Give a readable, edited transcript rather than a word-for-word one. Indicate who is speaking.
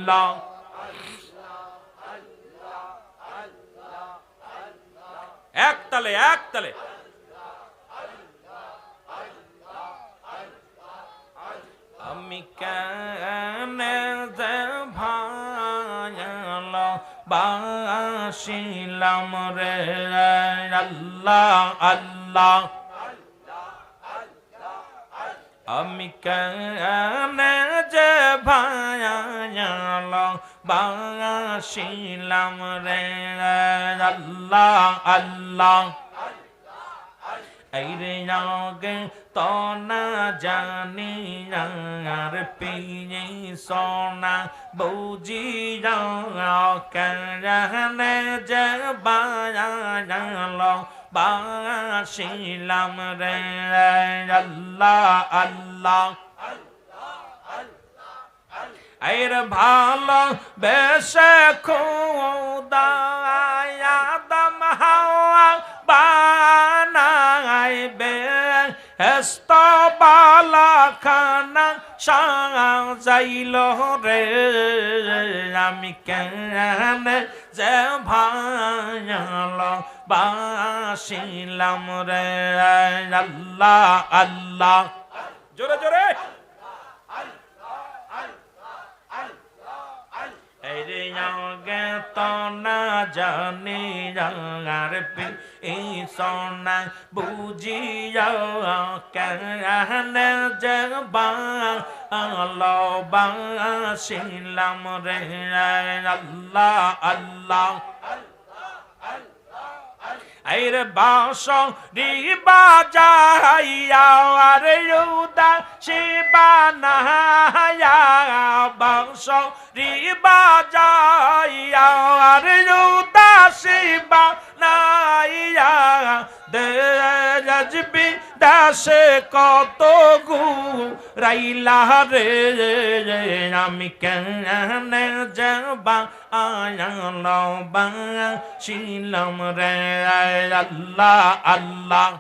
Speaker 1: আল্লাহ এক তালে এক তালে আমি কেনে যে ভালো বাসিলাম রে আল্লাহ আল্লাহ আমি কেনে যে ভালো বাসিলাম রে আল্লাহ আল্লাহ এই রে আগে তো না জানি আর পিয়ে সোনা বুঝি কেনে যে বায়ালো বাসিলাম রে আল্লাহ আল্লাহ এর ভালো বেশে খুদা আদম হাওয়া বানাইবে হেস্ত বালাখানা সাজাইল রে আমি কেনে যে ভালো বাসিলাম রে আল্লাহ আল্লাহ জোরে জোরে গে তো না জানি আর এই সোনা বুঝি কেনে যে ভালো বাসিলাম রে আল্লাহ আল্লাহ আইরে বাস বাজাইয়া আর শিবানায়া বাস বাজাইয়া আর শিবানাইয়া দেবী দাসে কত রাইলা রে আমি কেনে যাবা আয়ালো বাসিলাম রে আল্লাহ আল্লাহ